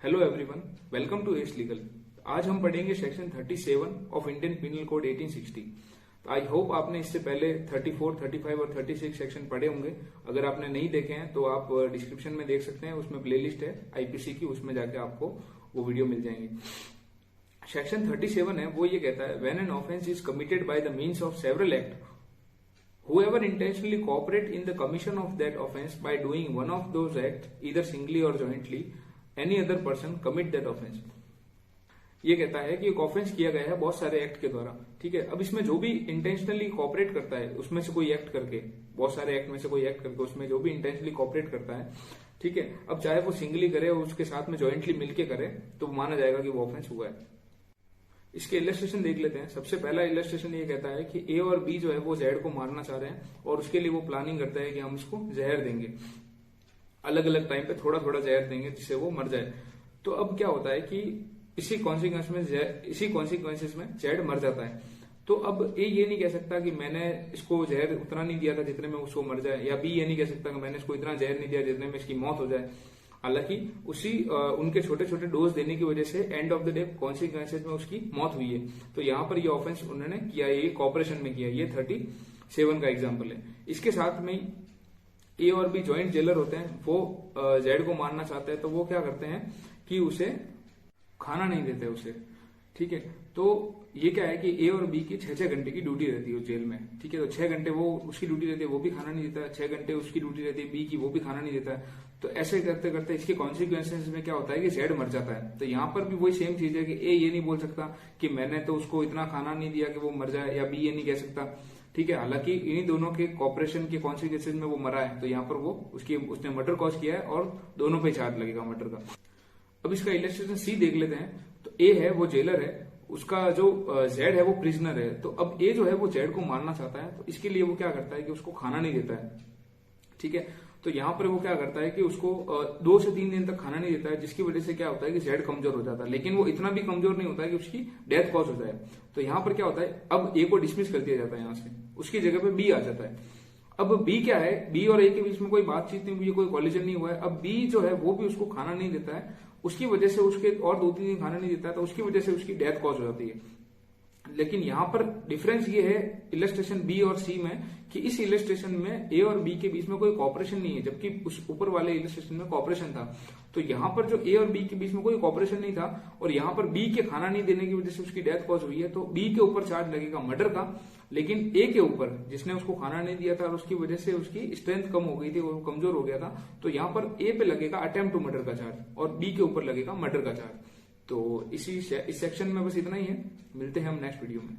Hello everyone, welcome to S Legal. आज हम पढ़ेंगे section 37 of Indian penal code 1860। I hope आपने इससे पहले 34, 35 और 36 सेक्शन पढ़े होंगे। अगर आपने नहीं देखे हैं तो आप डिस्क्रिप्शन में देख सकते हैं, उसमें प्लेलिस्ट है आईपीसी की, उसमें जाके आपको वो वीडियो मिल जाएंगे। सेक्शन 37 है वो ये कहता है, when an offence is committed by the means of several act, whoever intentionally cooperate in the commission of that offense by doing one of those acts, either singly or jointly, any other person commit that offense। ये कहता है कि एक offence किया गया है बहुत सारे एक्ट के द्वारा, ठीक है। अब इसमें जो भी इंटेंशनली कॉपरेट करता है, उसमें से कोई एक्ट करके, बहुत सारे एक्ट में से कोई एक्ट करके, उसमें जो भी इंटेंशनली कॉपरेट करता है, ठीक है। अब चाहे वो सिंगली करे और उसके साथ में ज्वाइंटली मिलके करे, तो माना जाएगा कि वो ऑफेंस हुआ है। इसके इलस्ट्रेशन देख लेते हैं। सबसे पहला इलस्ट्रेशन ये कहता है कि ए और बी जो है वो जेड को मारना चाह रहे हैं और उसके लिए वो प्लानिंग करता है कि हम इसको जहर देंगे, अलग अलग टाइम पे थोड़ा थोड़ा जहर देंगे जिससे वो मर जाए। तो अब क्या होता है कि इसी कॉन्सिक्वेंसेस में जेड मर जाता है। तो अब ए ये नहीं कह सकता कि मैंने इसको जहर उतना नहीं दिया था जितने में उसको मर जाए, या बी ये नहीं कह सकता कि मैंने इसको इतना जहर नहीं दिया जितने में इसकी मौत हो जाए। हालांकि उनके छोटे छोटे डोज देने की वजह से end of the day consequences में उसकी मौत हुई है। तो यहाँ पर ये ऑफेंस उन्होंने किया, ये कॉपरेशन में किया। ये 37 का एग्जाम्पल है। इसके साथ में ए और बी ज्वाइंट जेलर होते हैं, वो जेड को मारना चाहते हैं, तो वो क्या करते हैं कि उसे खाना नहीं देते उसे, ठीक है। तो ये क्या है कि ए और बी की 6-6 घंटे की ड्यूटी रहती है जेल में, ठीक है। तो 6 घंटे वो उसकी ड्यूटी रहती है, वो भी खाना नहीं देता है। 6 घंटे उसकी ड्यूटी रहती है बी की, वो भी खाना नहीं देता है। तो ऐसे करते करते इसके कॉन्सिक्वेंसेज में क्या होता है कि जेड मर जाता है। तो यहाँ पर भी वही सेम चीज है कि ए ये नहीं बोल सकता कि मैंने तो उसको इतना खाना नहीं दिया कि वो मर जाए, या बी ये नहीं कह सकता, ठीक है। हालांकि इन्हीं दोनों के कॉपरेशन के कॉन्सिक्वेंसेज में वो मरा है, तो यहाँ पर वो उसने मर्डर कॉज किया है और दोनों पे चार्ज लगेगा मर्डर का। अब इसका इलस्ट्रेशन सी देख लेते हैं। तो ए है वो जेलर है, उसका जो जेड है वो प्रिजनर है। तो अब ए जो है वो जेड को मारना चाहता है, तो इसके लिए वो क्या करता है कि उसको खाना नहीं देता है, ठीक है। तो यहाँ पर वो क्या करता है कि उसको 2 से 3 दिन तक खाना नहीं देता है, जिसकी वजह से क्या होता है कि जेड कमजोर हो जाता है। लेकिन वो इतना भी कमजोर नहीं होता है कि उसकी डेथ कॉज हो जाए। तो यहाँ पर क्या होता है, अब ए को डिसमिस कर दिया जाता है यहाँ से, उसकी जगह पे बी आ जाता है। अब बी क्या है, बी और ए के बीच में कोई बातचीत नहीं हुई है, कोई कॉलिजन नहीं हुआ है। अब बी जो है वो भी उसको खाना नहीं देता है, उसकी वजह से उसके और 2-3 दिन खाना नहीं देता है, तो उसकी वजह से उसकी डेथ कॉज हो जाती है। लेकिन यहां पर डिफरेंस ये है इलस्ट्रेशन बी और सी में कि इस इलस्ट्रेशन में ए और बी के बीच में कोई कॉपरेशन नहीं है, जबकि उस ऊपर वाले इलस्ट्रेशन में कॉपरेशन था। तो यहां पर जो ए और बी के बीच में कोई कॉपरेशन नहीं था और यहां पर बी के खाना नहीं देने की वजह से उसकी डेथ कॉज हुई है, तो बी के ऊपर चार्ज लगेगा मर्डर का। लेकिन ए के ऊपर, जिसने उसको खाना नहीं दिया था और उसकी वजह से उसकी स्ट्रेंथ कम हो गई थी, वो कमजोर हो गया था, तो यहाँ पर ए पे लगेगा अटेम्प्ट टू मर्डर का चार्ज और बी के ऊपर लगेगा मर्डर का चार्ज। तो इस सेक्शन में बस इतना ही है। मिलते हैं हम नेक्स्ट वीडियो में।